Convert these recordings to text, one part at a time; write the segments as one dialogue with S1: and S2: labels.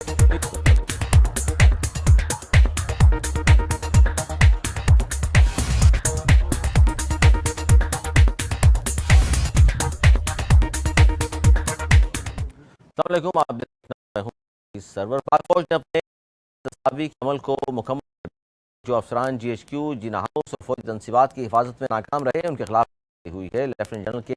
S1: अस्सलाम वालेकुम। आप मैं हूं इस सर्वर पाक फौज ने अपने तस्वीर के अमल को मुकम्मल जो अफसरान GHQ जिन हाउस और फौजी तनसीबात की हिफाजत में नाकाम रहे उनके खिलाफ हुई है। लेफ्टिनेंट जनरल के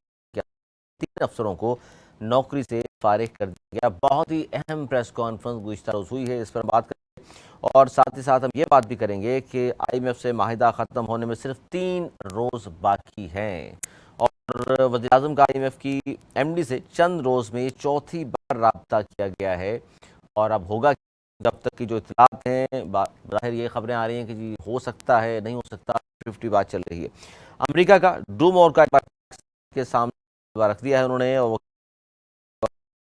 S1: 3 अफसरों को नौकरी से फारिग कर दिया गया। बहुत ही अहम प्रेस कॉन्फ्रेंस गुज़िश्ता रोज़ हुई है, इस पर बात करेंगे और साथ ही साथ हम ये बात भी करेंगे कि IMF से माहिदा ख़त्म होने में सिर्फ 3 रोज़ बाकी हैं और वज़ीर-ए-आज़म का IMF की MD से चंद रोज़ में चौथी बार राब्ता किया गया है। और अब होगा जब तक की जो इत्तलात हैं, ज़ाहिर ये खबरें आ रही हैं कि जी हो सकता है, नहीं हो सकता, 50 बात चल रही है। अमेरिका का डूम और का के सामने रख दिया है उन्होंने, और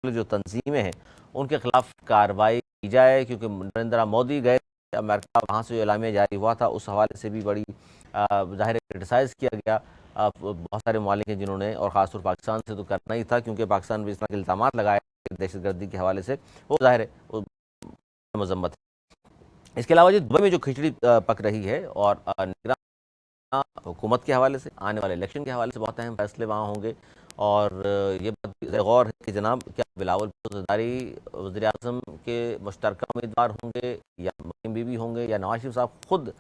S1: जो तंजीमें हैं उनके खिलाफ कार्रवाई की जाए, क्योंकि नरेंद्र मोदी गए अमेरिका, वहाँ से जो एलामिया जारी हुआ था उस हवाले से भी बड़ी ज़ाहिर क्रिटिसाइज़ किया गया। बहुत सारे ममालिक हैं जिन्होंने, और ख़ासतौर पाकिस्तान से तो करना ही था क्योंकि पाकिस्तान भी इस तरह के इल्ज़ाम लगाए दहशतगर्दी के हवाले से, वो ज़ाहिर है वो मजम्मत है। इसके अलावा जी दुबई में जो खिचड़ी पक रही है और निगरान हुकूमत के हवाले से, आने वाले इलेक्शन के हवाले से बहुत अहम फैसले वहाँ होंगे। और ये बात भी गौर है कि जनाब क्या बिलावल भुट्टो ज़रदारी वज़ीर आज़म के मुश्तरका उम्मीदवार होंगे, या मरीम बीबी होंगे, या नवाज शरीफ साहब खुद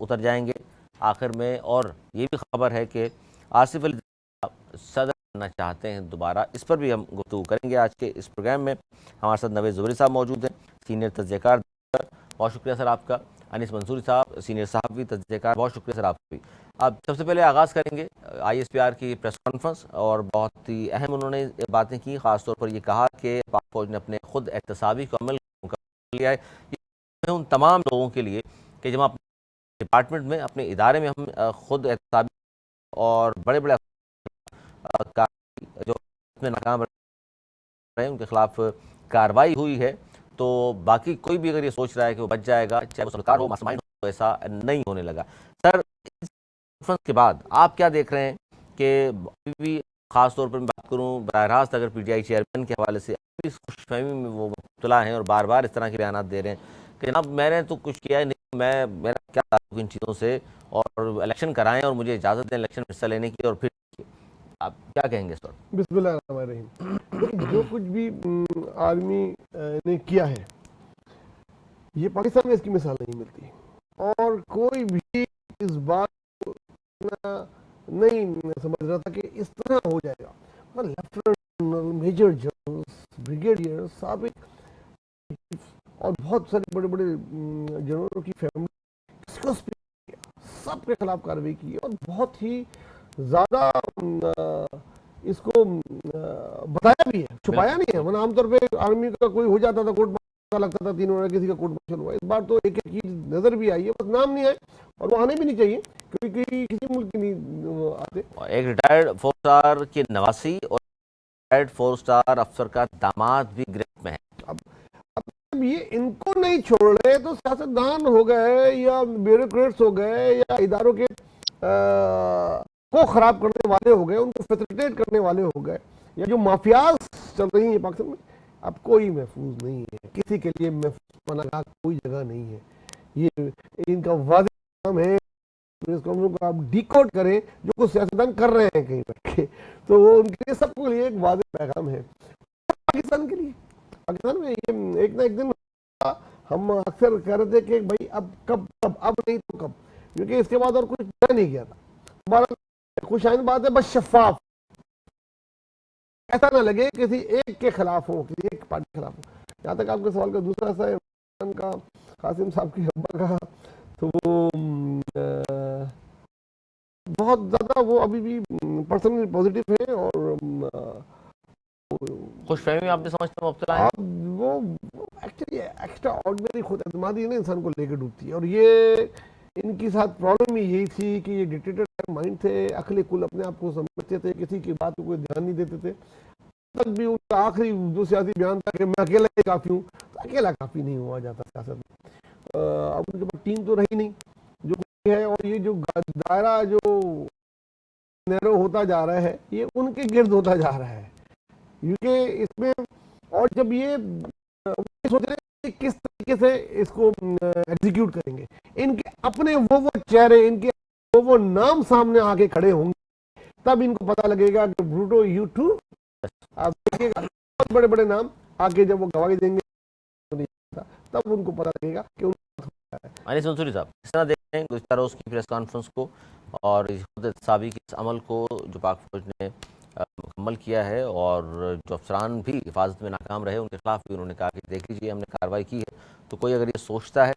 S1: उतर जाएंगे आखिर में। और ये भी खबर है कि आसिफ अली सदर बनना चाहते हैं दोबारा। इस पर भी हम गुफ्तगू करेंगे आज के इस प्रोग्राम में। हमारे साथ नवेद ज़ुबैरी साहब मौजूद हैं, सीनियर तजज़ियाकार। बहुत शुक्रिया सर आपका। अनीस मंसूरी साहब, सीनियर सहाफ़ी तजज़ियाकार, बहुत शुक्रिया सर आपका भी। अब सबसे पहले आगाज़ करेंगे ISPR की प्रेस कॉन्फ्रेंस, और बहुत ही अहम उन्होंने बातें की। ख़ासतौर पर ये कहा कि पाक फौज ने अपने खुद एहतसाबी को अमल कर लिया है। ये उन तमाम लोगों के लिए कि जब अपने डिपार्टमेंट में, अपने इदारे में हम खुद एहतसाबी और बड़े बड़े जो इसमें नाकाम रहे उनके खिलाफ कार्रवाई हुई है, तो बाकी कोई भी अगर ये सोच रहा है कि वो बच जाएगा, चाहे वो सरकार हो, मास्टरमाइंड हो, तो ऐसा नहीं होने लगा। सर, इस कॉन्फ्रेंस के बाद आप क्या देख रहे हैं कि अभी भी, खास तौर पर मैं बात करूं बराह रास्त अगर PTI चेयरमैन के हवाले से, अभी इस खुशफहमी में वो मुब्तला हैं और बार बार इस तरह के बयान दे रहे हैं कि जनाब मैंने तो कुछ किया है नहीं, मेरा क्या ताल्लुक इन चीज़ों से, और इलेक्शन कराएं और मुझे इजाज़त दें इलेक्शन में हिस्सा लेने की, और फिर आप क्या कहेंगे सर?
S2: बिस्मिल्लाहिर्रहमानिर्रहीम। देखिए, जो कुछ भी आर्मी ने किया है, ये पाकिस्तान में इसकी मिसाल नहीं मिलती, और कोई भी इस बात को इतना नहीं समझ रहा था कि इस तरह हो जाएगा। मतलब lieutenant general, major general, brigadier, साबिक और बहुत सारे बड़े बड़े जनरलों की फैमिली, सबके खिलाफ कार्रवाई की, और बहुत ही ज़्यादा इसको बताया भी है, छुपाया नहीं है। वरना आमतौर पे आर्मी का कोई हो जाता था, कोर्ट मार्शल लगता था, 3 महीने किसी का कोर्ट मार्शल हुआ। इस बार तो एक एक चीज नजर भी आई है, बस नाम नहीं आए, और वो आने भी नहीं चाहिए क्योंकि किसी मुल्क की नहीं आते।
S1: एक रिटायर्ड 4 स्टार के नवासी और रिटायर्ड 4 स्टार अफसर का दामाद भी गिरफ्त में है।
S2: अब ये इनको नहीं छोड़ रहे तो सियासतदान हो गए, या ब्यूरोक्रेट्स हो गए, या इदारों के को खराब करने वाले हो गए, उनको फैसिलिटेट करने वाले हो गए, या जो माफियाज चल रही है पाकिस्तान में, अब कोई महफूज नहीं है, किसी के लिए महफूज पनाह कोई जगह नहीं है। ये इनका वाज़ेह काम है, को आप डिकोड करें जो कुछ सियासतदान कर रहे हैं कहीं बैठ के, तो वो उनके लिए, सबके लिए एक वाज़ेह पैगाम है। पाकिस्तान के लिए, पाकिस्तान में ये एक ना एक दिन, हम अक्सर कह रहे थे कि भाई अब कब कब, अब नहीं तो कब, क्योंकि इसके बाद और कुछ रह नहीं गया था। हमारा खुश आइंद बात है, बस शफाफ, ऐसा ना लगे किसी एक के खिलाफ हो, किसी एक पार्टी के खिलाफ हो। यहाँ तक आपके सवाल का दूसरा हिस्सा है का, कासिम साहब की अब्बा का, तो वो बहुत ज्यादा वो अभी भी पर्सनली पॉजिटिव है, और
S1: खुशफहमी आपने समझते मुब्तला है?
S2: वो एक्चुअली एक्स्ट्रा ऑर्डिनरी खुद एतमादी ना इंसान को लेकर डूबती है, और ये इनके साथ प्रॉब्लम ही यही थी कि ये डिक्टेटर माइंड थे, अखले कुल अपने आप को समझते थे, किसी की बात को कोई ध्यान नहीं देते थे। तक भी उनका आखिरी जो सियासी बयान था कि मैं अकेला ही काफ़ी हूँ, तो अकेला काफ़ी नहीं हुआ जाता सियासत में। अब उनके पास टीम तो रही नहीं जो है, और ये जो दायरा जो नैरो होता जा रहा है, ये उनके गिर्द होता जा रहा है, क्योंकि इसमें, और जब ये सोच रहे हैं कि किस तरीके से इसको एग्जीक्यूट करेंगे। इनके अपने वो चेहरे, इनके वो नाम सामने आके खड़े होंगे, तब इनको पता लगेगा कि ब्रूटो यू टू। आप देखिएगा बहुत बड़े बड़े नाम आके जब वो गवाही देंगे तब उनको पता लगेगा कि
S1: अनीस मंसूरी साहब, किस तरह देखते हैं गुज़श्ता रोज़ की प्रेस कॉन्फ्रेंस को और खुद एहतसाबी के इस अमल को जो पाक फौज ने मुकम्मल किया है, और जो अफसरान भी हिफाजत में नाकाम रहे उनके खिलाफ भी उन्होंने कहा कि देख लीजिए हमने कार्रवाई की है। तो कोई अगर ये सोचता है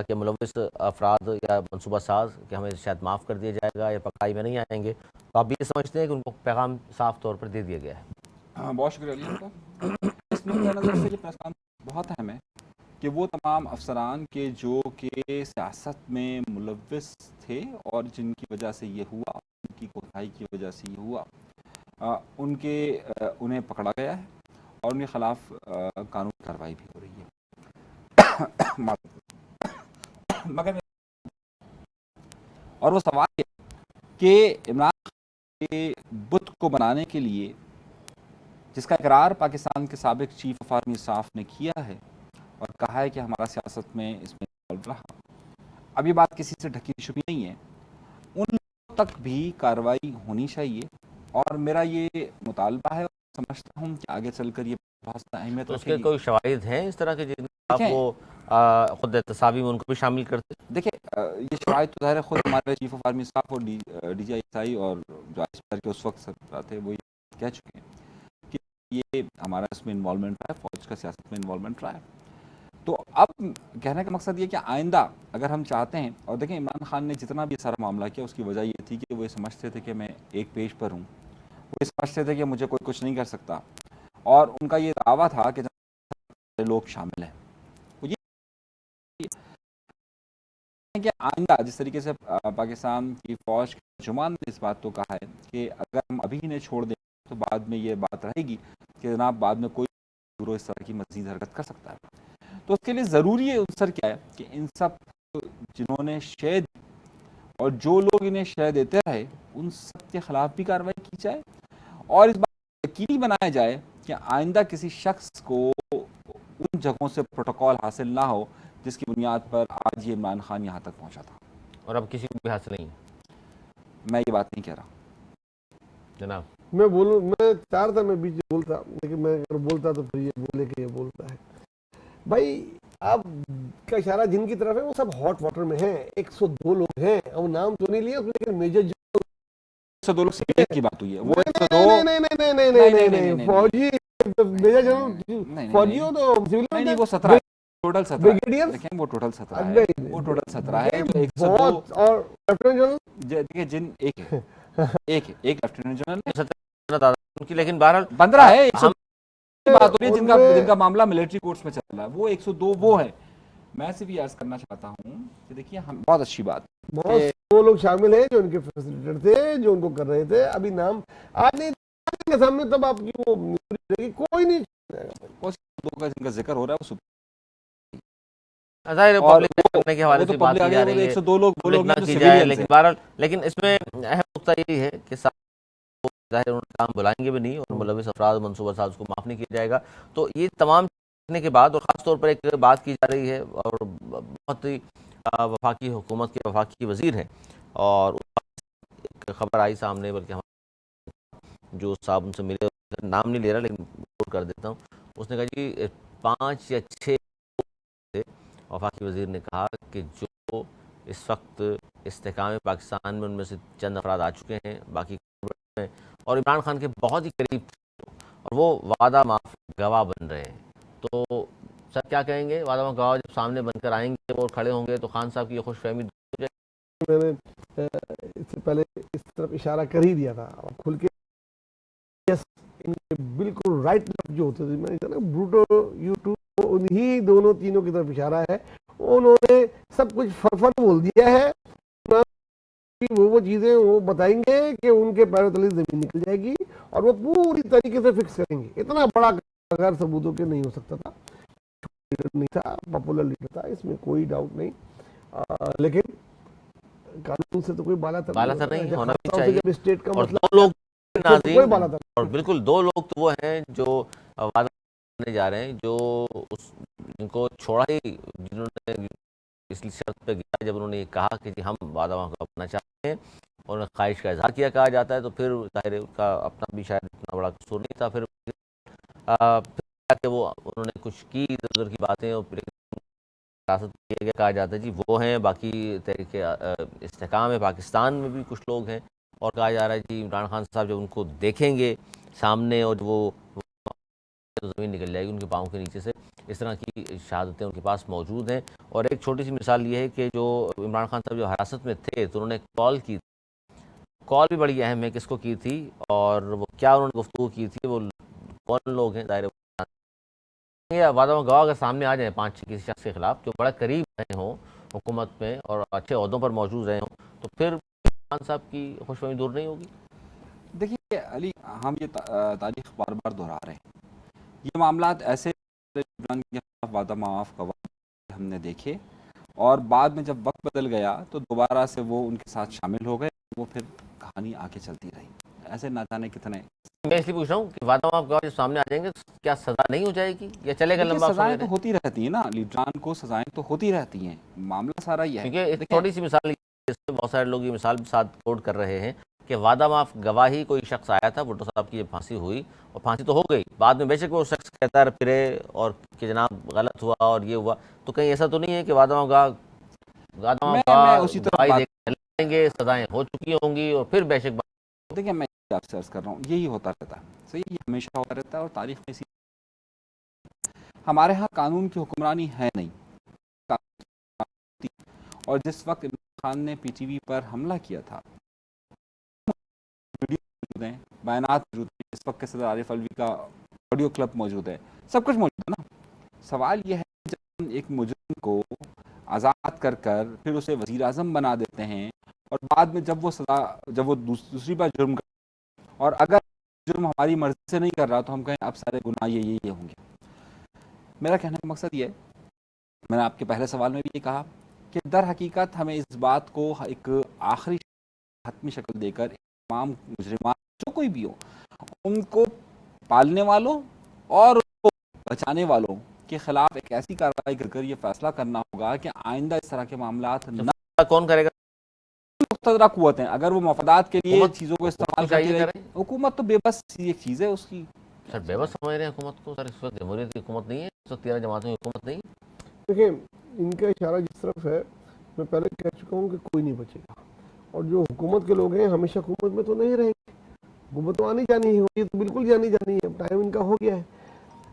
S1: कि मुलविस अफराद या मनसूबा साज कि हमें शायद माफ़ कर दिया जाएगा या पकड़ाई में नहीं आएंगे, तो आप भी ये समझते हैं कि उनको पैगाम साफ तौर पर दे दिया गया है?
S3: हाँ, बहुत शुक्रिया अली साहब। इस नुक्ता नज़र से ये प्रेस कॉन्फ्रेंस बहुत अहम है कि वो तमाम अफसरान के जो कि सियासत में मुलव्विस थे और जिनकी वजह से ये हुआ, उनकी कोताही की वजह से ये हुआ, उन्हें पकड़ा गया है और उनके खिलाफ कानूनी कार्रवाई भी हो रही है। मगर और वो सवाल है कि इमरान खान के बुत को बनाने के लिए जिसका इकरार पाकिस्तान के साबिक चीफ ऑफ आर्मी स्टाफ ने किया है और कहा है कि हमारा सियासत में इसमें इन्वॉल्व रहा, अब ये बात किसी से ढकी छुपी नहीं है, उन लोगों तक भी कार्रवाई होनी चाहिए। और मेरा ये मुतालबा है और समझता हूँ कि आगे चलकर ये बहुत अहमियत
S1: तो उसके
S3: रखेगी।
S1: कोई शवाहिद हैं इस तरह के जिनके आप वो खुद एहतसाबी में उनको भी शामिल करते?
S3: देखिए, ये शवाहिद तो ज़ाहिर है खुद हमारे चीफ ऑफ आर्मी स्टाफ और DGI और जो आईएसपीआर के उस वक्त सरबराह थे वो ये कह चुके हैं कि ये हमारा इसमें इन्वॉल्वमेंट रहा है, फौज का सियासत में इन्वॉल्वमेंट रहा है। तो अब कहने का मकसद ये कि आइंदा अगर हम चाहते हैं, और देखें इमरान खान ने जितना भी सारा मामला किया उसकी वजह ये थी कि वो ये समझते थे कि मैं एक पेज पर हूँ, वो ये समझते थे कि मुझे कोई कुछ नहीं कर सकता, और उनका ये दावा था कि लोग शामिल हैं। वो ये कि आइंदा जिस तरीके से पाकिस्तान की फ़ौज के तर्जुमान ने इस बात को कहा है कि अगर हम अभी इन्हें छोड़ दें तो बाद में ये बात रहेगी कि जनाब बाद में कोई गिरोह इस तरह की मज़ीद हरकत कर सकता है। तो उसके लिए ज़रूरी है अंसर क्या है कि इन सब जिन्होंने शय दी और जो लोग इन्हें शय देते रहे उन सब के खिलाफ भी कार्रवाई की जाए, और इस बात यकीनी बनाया जाए कि आइंदा किसी शख्स को उन जगहों से प्रोटोकॉल हासिल ना हो जिसकी बुनियाद पर आज ये इमरान खान यहाँ तक पहुँचा था।
S1: और अब किसी को भी हासिल नहीं?
S3: मैं ये बात नहीं कह रहा
S1: जनाब।
S2: मैं बोलूँ, मैं चाह रहा था मैं बीच में बोलता, लेकिन मैं अगर बोलता तो फिर ये बोले कि ये बोलता है। भाई आप का इशारा जिनकी तरफ है वो सब हॉट वाटर में हैं। 102 लोग हैं, अब नाम तो नहीं लिए लेकिन मेजर
S3: 102 लोग सिविलियन की बात हुई है। वो 102
S2: नहीं फौजी मेजर जनरल फौजियों तो सिविलियन
S3: नहीं, वो 17 टोटल 17
S2: ब्रिगेडियर,
S3: देखें वो टोटल 17 है, वो टोटल 17 है। जो
S2: 102 और लेफ्टिनेंट जनरल
S3: देखिए जिन एक लेफ्टिनेंट जनरल
S1: उनकी, लेकिन बहरहाल
S3: 15 है। 100 की बात हो रही है
S2: उनमें
S3: जिनका मामला मिलिट्री कोर्ट्स में चल रहा है, वो 102 वो है। मैं सिर्फ ये अर्ज करना चाहता हूँ कि देखिए हम बहुत अच्छी बात
S2: बहुत वो लोग शामिल हैं जो उनके फैसिलिटेटर थे, जो उनको कर रहे थे। अभी नाम आज नहीं के सामने तब आपकी वो कोई नहीं
S3: दो का जिनका जिक्र हो रहा है वो
S1: पब्लिक करने के हवाले से बात की जा रही है,
S3: 102 लोग वो लोग
S1: की जाए, लेकिन बहरहाल लेकिन इसमें अहम नुकता यही है कि जाहिर उन्होंने काम बुलाएंगे भी नहीं और मुलविस अफराद मनसूबा साज को माफ़ नहीं किया जाएगा। तो ये तमाम करने के बाद, और ख़ास तौर पर एक बात की जा रही है, और बहुत ही वफाकी हुकूमत के वफाकी वज़ीर हैं, और एक खबर आई सामने, बल्कि हम जो साहब उनसे मिले, नाम नहीं ले रहा लेकिन नोट कर देता हूँ, उसने कहा जी 5 या 6 थे। वफाकी वज़ीर ने कहा कि जो इस वक्त इस्तेकाम पाकिस्तान में उनमें से चंद अफराद आ चुके हैं, बाकी और इमरान खान के बहुत ही करीब थे और वो वादा माफ गवाह बन रहे हैं। तो सर क्या कहेंगे, वादा माफ गवाह जब सामने बनकर आएंगे और खड़े होंगे तो खान साहब की ये खुशफहमी हो जाएगी?
S2: मैंने इससे पहले इस तरफ इशारा कर ही दिया था खुल के। इनके बिल्कुल राइट लेफ्ट जो होते थे, मैंने कहा ना ब्रूटो यूट्यूब, उन्हीं दोनों तीनों की तरफ इशारा है। उन्होंने सब कुछ फरफर बोल दिया है, वो चीजें वो बताएंगे कि उनके पैरों तले जमीन निकल जाएगी और वो पूरी तरीके से फिक्स करेंगे। इतना बड़ा बगैर सबूतों के नहीं हो सकता था, लीडर नहीं था, पॉपुलर लीडर था, इसमें कोई डाउट नहीं। लेकिन कानून से तो कोई बालातर
S1: नहीं होना भी चाहिए।
S2: जब स्टेट का
S1: और
S2: मतलब
S1: 2 लोग
S2: कोई बालातर,
S1: और बिल्कुल 2 लोग तो वो हैं जो वादा करने जा रहे हैं जो उस जिनको छोड़ा ही, जिन्होंने इस शर्त पे गया जब उन्होंने ये कहा कि जी हम वादा माफ़ करना चाहते हैं और उन्होंने ख्वाहिश का इजहार किया कहा जाता है, तो फिर ज़ाहिर है उसका अपना भी शायद इतना बड़ा कसूर नहीं था। फिर जाके वो उन्होंने कुछ की इधर उधर की बातें और फिर हिरासत में किया गया कहा जाता है जी वो हैं, बाकी तहरीक इस्तेहकाम है पाकिस्तान में भी कुछ लोग हैं, और कहा जा रहा है जी इमरान खान साहब जब उनको देखेंगे सामने और वो तो ज़मीन निकल जाएगी उनके पाँव के नीचे से, इस तरह की शहादतें उनके पास मौजूद हैं। और एक छोटी सी मिसाल ये है कि जो इमरान खान साहब जो हिरासत में थे तो उन्होंने कॉल की, कॉल भी बड़ी अहम है, किसको की थी और वो क्या उन्होंने गुफ्तगू की थी, वो कौन लोग हैं, ज़ाहिर है ये वादा में गवाह अगर सामने आ जाए 5-6 किसी शख्स के खिलाफ जो बड़ा करीब रहे हों हुकूमत में और अच्छे ओहदों पर मौजूद रहे हों, तो फिर खान साहब की खुशफहमी दूर नहीं होगी।
S3: देखिए अली, हम ये तारीख बार बार दोहरा रहे हैं। ये मामलात ऐसे इमरान के खिलाफ वादा माफ़ गवाह हमने देखे, और बाद में जब वक्त बदल गया तो दोबारा से वो उनके साथ शामिल हो गए, वो फिर कहानी आगे चलती रही। ऐसे ना जाने कितने।
S1: मैं इसलिए पूछ रहा हूँ कि वादा माफ़ गवाह जब सामने आ जाएंगे तो क्या सज़ा नहीं हो जाएगी या चलेगा
S3: देखिए
S1: लंबा, आप समझ
S3: सजाएं
S1: रहे
S3: तो
S1: हैं?
S3: होती रहती है ना, इमरान को सजाएं तो होती रहती हैं। मामला सारा ये है।
S1: क्योंकि एक
S3: देखिए
S1: छोटी सी मिसाल इसमें बहुत सारे लोग ये मिसाल भी साथ कोट कर रहे हैं कि वादा माफ़ गवाही कोई शख्स आया था, भुट्टो साहब की जब फांसी हुई और फांसी तो हो गई, बाद में बेशक वो शख्स कहता फिरे और कि जनाब गलत हुआ और ये हुआ, तो कहीं ऐसा तो नहीं है कि वादा माफ़
S3: मैं उसी तरफ
S1: गवाही
S3: बात।
S1: देंगे, सजाएं हो चुकी होंगी और फिर बेशक
S3: देखिए मैं आपसे अर्ज कर रहा हूँ, यही होता रहता है। सही, ये हमेशा होता रहता है और तारीख में इसी। हमारे यहाँ कानून की हुक्मरानी है नहीं। और जिस वक्त इमरान खान ने पीटीवी पर हमला किया था, वीडियो मौजूद हैं, बयानात मौजूद हैं, इस वक्त के सदर आरिफ अलवी का ऑडियो क्लिप मौजूद है, सब कुछ मौजूद है ना। सवाल यह है कि जब हम एक मुजरिम को आज़ाद कर कर फिर उसे वज़ीर आज़म बना देते हैं, और बाद में जब वो सजा, जब वो दूसरी बार जुर्म कर, और अगर जुर्म हमारी मर्जी से नहीं कर रहा तो हम कहें अब सारे गुनाह ये होंगे। मेरा कहने का मकसद ये है, मैंने आपके पहले सवाल में भी ये कहा कि दर हकीकत हमें इस बात को एक आखिरी हतमी शक्ल देकर तमाम मुजरिमान जो कोई भी हो, उनको पालने वालों और उनको बचाने वालों के खिलाफ एक ऐसी कार्रवाई कर ये फैसला करना होगा कि आइंदा इस तरह के मामलात न।
S1: कौन करेगा?
S3: मुक़्तदरा कुव्वतें अगर वो मफादात के लिए
S1: हुकूमत
S3: चीज़ों को इस्तेमाल
S1: चाहिए
S3: करती
S1: करें।
S3: रही, हुकूमत तो बेबस एक चीज़ है उसकी।
S1: सर बेबस समझ रहे हैं हुकूमत को? सर इस वक्त जमहूरियत की हुकूमत नहीं है, इस वक्त 13 जमातों की हुकूमत नहीं है।
S2: देखिए इनका इशारा जिस तरफ है, मैं पहले कह चुका हूँ कि कोई नहीं बचेगा, और जो हुकूमत के लोग हैं हमेशा हुकूमत में तो नहीं रहेंगे, हुकूमत तो आनी जानी है, ये तो बिल्कुल जानी जानी है, अब टाइम इनका हो गया है।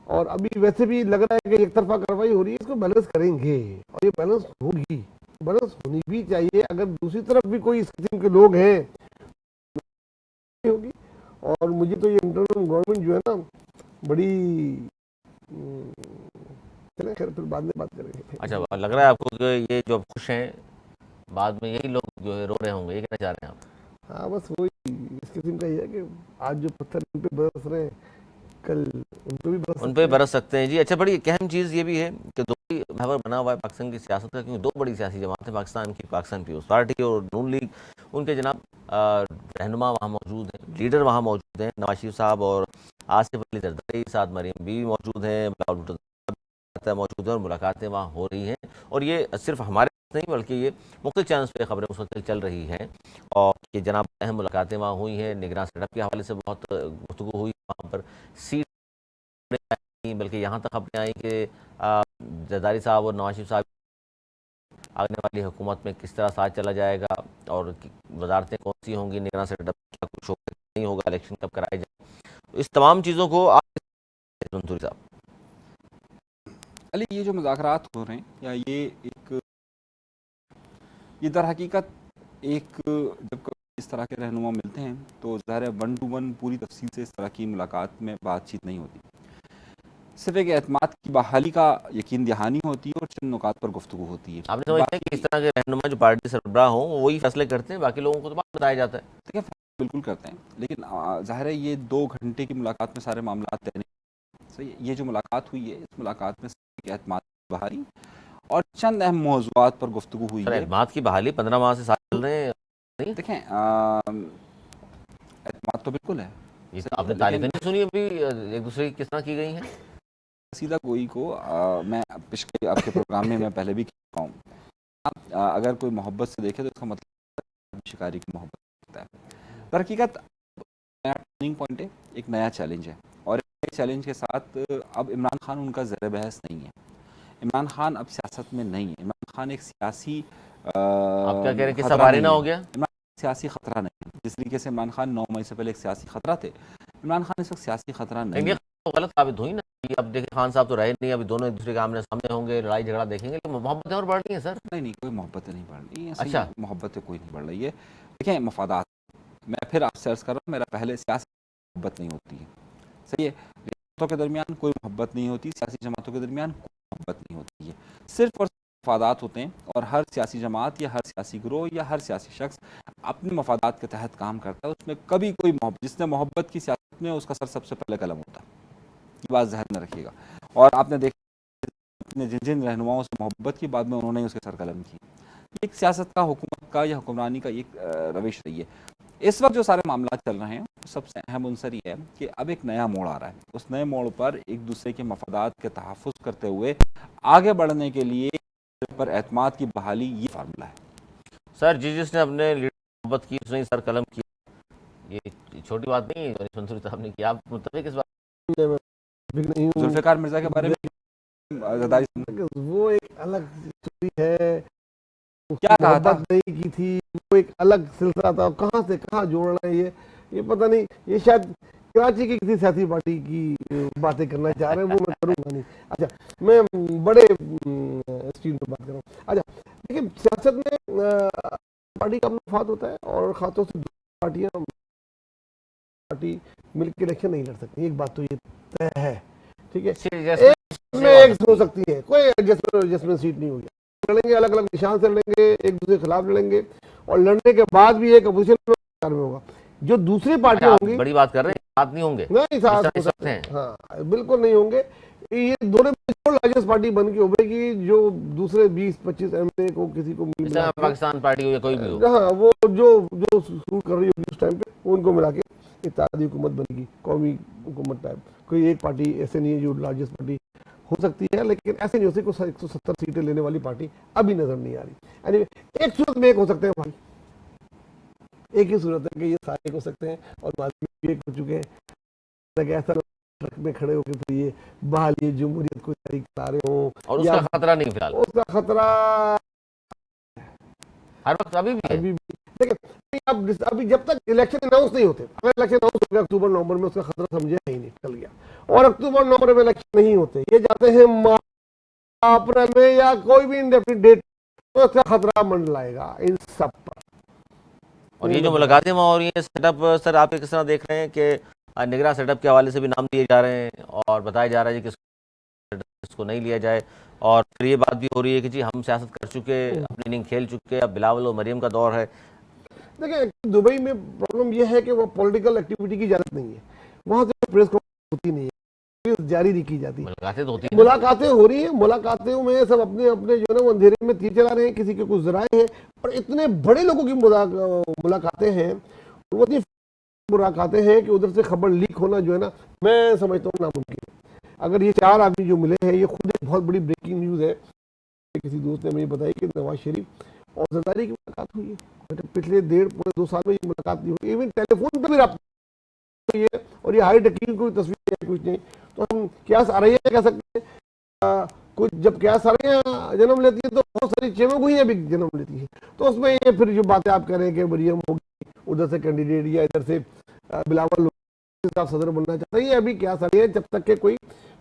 S2: और अभी वैसे भी लग रहा है कि एक तरफा कार्रवाई हो रही है, इसको बैलेंस करेंगे और ये बैलेंस होगी, बैलेंस होनी भी चाहिए। अगर दूसरी तरफ भी कोई इस किस्म के लोग हैं होगी। और मुझे तो ये इंटरनल गवर्नमेंट जो है ना बड़ी चले, खैर फिर बाद में बात करेंगे।
S1: अच्छा, लग रहा है आपको कि ये जो अब खुश हैं बाद में यही लोग जो है रो रहे होंगे, ये कहना चाह रहे हैं आप?
S2: हाँ बस वही इस किस्म का ही है कि आज जो पत्थर इन पे बरस रहे हैं कल उन पे भी बरस
S1: उन
S2: सकते
S1: पे
S2: हैं।
S1: बरस सकते हैं जी। अच्छा, बड़ी एक अहम चीज़ ये भी है कि दो ही महवर बना हुआ है पाकिस्तान की सियासत का, क्योंकि दो बड़ी सियासी जमातें पाकिस्तान की, पाकिस्तान पीपुल्स पार्टी और नून लीग, उनके जनाब रहनुमा वहाँ मौजूद हैं, लीडर वहाँ मौजूद हैं, नवाज शरीफ साहब और आसिफ अली जरदारी, साथ मरीम बीवी मौजूद हैं, बिलावल भुट्टो मौजूद है और मुलाकातें वहाँ हो रही हैं। और ये सिर्फ हमारे नहीं बल्कि ये मुख्तलिफ चैनल्स पे खबरें मुसलसल चल रही हैं और ये जनाब अहम मुलाकातें वहाँ हुई हैं। निगरान सेटअप के हवाले से बहुत गुफ्तगू हुई वहाँ पर, सीट नहीं बल्कि यहाँ तक खबरें आई कि जरदारी साहब और नवाज शरीफ साहब आने वाली हुकूमत में किस तरह साथ चला जाएगा और वजारतें कौन सी होंगी, निगरान सेटअप क्या कुछ होगा नहीं होगा, इलेक्शन कब कराए जाए, तो इस तमाम चीज़ों को आप मंसूरी साहब।
S3: अली ये जो मुज़ाकरात हो रहे हैं या ये दर हकीकत एक जब इस तरह के रहनुमा मिलते हैं तो ज़ाहिर है 1 to 1 पूरी तफसील से इस तरह की मुलाकात में बातचीत नहीं होती, सिर्फ एक एतमाद की बहाली का यकीन दहानी होती है और चंद नुकात पर गुफ्तगू होती है।
S1: आपने समझते हैं कि इस तरह के रहनुमा जो पार्टी सरबराह हों वही फैसले करते हैं, बाकी लोगों को तो बात बताया जाता है?
S3: देखिए बिल्कुल करते हैं, लेकिन ज़ाहिर है ये 2 घंटे की मुलाकात में सारे मामला तय नहीं। सही, ये जो मुलाकात हुई है इस मुलाकात में एक एतमाद की बहाली और चंद अहम मौज़ूआत पर गुफ्तगू हुई
S1: सर
S3: है।
S1: एतमाद की बहाली 15 माह से साथ चल रहे हैं नहीं?
S3: देखें एतमाद तो बिल्कुल है,
S1: ये तो आपने तारीफें नहीं सुनी अभी एक दूसरे की किस तरह की गई हैं?
S3: सीधा गोई को मैं पिछले आपके प्रोग्राम में मैं पहले भी कहता हूँ, आप अगर कोई मोहब्बत से देखे तो इसका मतलब शिकारी की मोहब्बत होता है। पर हकीकत नया टर्निंग पॉइंट है, एक नया चैलेंज है, और एक चैलेंज के साथ अब इमरान खान उनका ज़र बहस नहीं है। इमरान खान अब सियासत में नहीं है। इमरान खान एक सियासी
S1: आप क्या कह रहे हैं कि
S3: खतरा
S1: सवारी
S3: नहीं
S1: ना
S3: है।
S1: हो गया?
S3: इमरान खान सियासी खतरा नहीं है। जिस तरीके से इमरान खान 9 मई से पहले एक सियासी खतरा थे, इमरान खान इस वक्त सियासी खतरा नहीं
S1: लेकिन ये
S3: है।
S1: तो गलत साबित हुई ना कि अब देखिए खान साहब तो रहे नहीं, अभी दोनों एक दूसरे के आमने सामने होंगे, लड़ाई झगड़ा देखेंगे, लेकिन मोहब्बतें और बढ़ रही हैं सर।
S3: नहीं, कोई मोहब्बतें नहीं बढ़ रही है।
S1: अच्छा।
S3: सही मोहब्बतें कोई नहीं बढ़ रही है। देखें, मफादात, मैं फिर आपसे अर्ज कर रहा हूँ, मेरा पहले सियासी मोहब्बत नहीं होती है। सही है, जमातों के दरमियान कोई मोहब्बत नहीं होती, सियासी जमातों के दरमियान कोई मोहब्बत नहीं होती है, सिर्फ और मफादात होते हैं। और हर सियासी जमात या हर सियासी ग्रोह या हर सियासी शख्स अपने मफादात के तहत काम करता है। उसमें कभी कोई जिसने मोहब्बत की सियासत में, उसका सर सबसे पहले कलम होता है। ये बात जहन में रखिएगा। और आपने देखा जिन जिन रहनुमाओं से मोहब्बत की, बाद में उन्होंने उसके सर कलम की। एक सियासत का, हुकूमत का या हुक्मरानी का एक रविश रही है। इस वक्त जो सारे मामला चल रहे हैं, सबसे अहम उनसर ये है कि अब एक नया मोड़ आ रहा है। उस नए मोड़ पर एक दूसरे के मफादात के तहफ़्फ़ुज़ करते हुए आगे बढ़ने के लिए पर एतमाद की बहाली, ये फार्मूला है।
S1: सर जिसने अपने लीडर मोहब्बत की उसने सर कलम किया, ये छोटी बात नहीं है मंसूरी साहब ने किया। आप मुतफिक इस बात?
S2: नहीं हूँ।
S3: जुल्फ़िकार मिर्ज़ा के बारे में
S2: वो एक अलग स्टोरी है,
S3: क्या कहा था?
S2: मोहब्बत नहीं की थी, वो एक अलग सिलसिला था। कहाँ से कहाँ जोड़ना है ये पता नहीं। ये शायद कराची की किसी सियासी पार्टी की बातें करना चाह रहे हैं, वो मैं करूँगा नहीं। अच्छा, मैं बड़े स्ट्रीम में बात कर रहा हूँ। अच्छा देखिए, सियासत में पार्टी का मफाद होता है, और खासतौर से दो पार्टी मिलकर इलेक्शन नहीं लड़ सकती। एक बात तो ये तय है, ठीक है। एक हो सकती है, कोई एडजस्टमेंट सीट नहीं होगी। लड़ेंगे, अलग अलग निशान से लड़ेंगे, एक दूसरे के खिलाफ लड़ेंगे, और लड़ने के बाद भी एक अपोजिशन में होगा। जो दूसरी पार्टियां होंगी,
S1: बड़ी बात कर रहे हैं, साथ नहीं होंगे,
S2: नहीं साथ हो सकते हैं, हाँ बिल्कुल नहीं होंगे। ये दोनों में जो लार्जेस्ट पार्टी बन के उभरेगी, जो दूसरे 20-25 एमएलए को किसी को
S1: पाकिस्तान पार्टी हो या कोई भी हो,
S2: हाँ, वो जो शुरू कर रही होगी उस टाइम पे, उनको मिला के इत्तेहादी हुकूमत बनेगी, कौमी हुकूमत टाइप। कोई एक पार्टी ऐसे नहीं है जो लार्जेस्ट पार्टी हो सकती है, लेकिन ऐसे नहीं हो सकती। 170 सीटें लेने वाली पार्टी अभी नजर नहीं आ रही। anyway, एक सूरत में एक हो सकते हैं भाई, एक ही सूरत है कि ये सारे हो सकते हैं, और बाद में एक हो चुके हैं। ऐसा ट्रक में खड़े होकर फिर ये बहाली जमहूरियत को जारी करा रहे हो,
S1: और उसका खतरा नहीं फिलहाल,
S2: उसका खतरा
S1: हर वक्त अभी भी है।
S2: देखिए, अभी जब तक इलेक्शन अनाउंस नहीं होते, अगर इलेक्शन अनाउंस हो गया अक्टूबर नवंबर में, उसका खतरा समझे ही नहीं, टल गया। और अक्टूबर नवंबर में इलेक्शन नहीं होते, ये जाते हैं अप्रैल में या कोई भी इंडेफिनिट डेट, तो उसका खतरा मंडलाएगा इन सब पर।
S1: और ये जो मुलाकातें वहाँ हो रही हैं, सेटअप सर आप किस तरह देख रहे हैं कि निगरान सेटअप के हवाले से भी नाम दिए जा रहे हैं, और बताया जा रहा है कि किसको नहीं लिया जाए, और फिर ये बात भी हो रही है कि जी हम सियासत कर चुके, अपनी इनिंग खेल चुके, अब बिलावल और मरियम का दौर है।
S2: देखिए, दुबई में प्रॉब्लम यह है कि वो पॉलिटिकल एक्टिविटी की इजाजत नहीं है, वहां से प्रेस कॉन्फ्रेंस होती नहीं है, जारी नहीं की जाती।
S1: मुलाकातें तो होती हैं,
S2: मुलाकातें हो रही हैं, मुलाकातों में सब अपने अपने जो है ना वो अंधेरे में तीर चला रहे हैं, किसी के कुछ जराए हैं, और इतने बड़े लोगों की मुलाकातें हैं, वो इतनी मुलाकातें हैं कि उधर से खबर लीक होना जो है ना, मैं समझता हूँ नामुमकिन है। अगर ये 4 आदमी जो मिले हैं, ये खुद एक बहुत बड़ी ब्रेकिंग न्यूज़ है। किसी दोस्त ने मुझे बताया कि नवाज शरीफ और जरदारी की मुलाकात हुई है, पिछले 1.5-2 साल में ये मुलाकात नहीं हुई, इवन टेलीफोन पर भी रब्ता हुई है, और ये हाई टकीन कोई तस्वीर है कुछ नहीं। तो हम क्या सारियाँ कह सकते हैं, कुछ जब क्या सारियाँ जन्म लेती है तो बहुत सारी चेमगुइयाँ भी जन्म लेती है। तो उसमें ये फिर जो बातें आप कह रहे हैं कि मरियम होगी उधर से कैंडिडेट या इधर से बिलावल सदर बनना चाहता है, ये अभी क्या सारी है, जब तक के कोई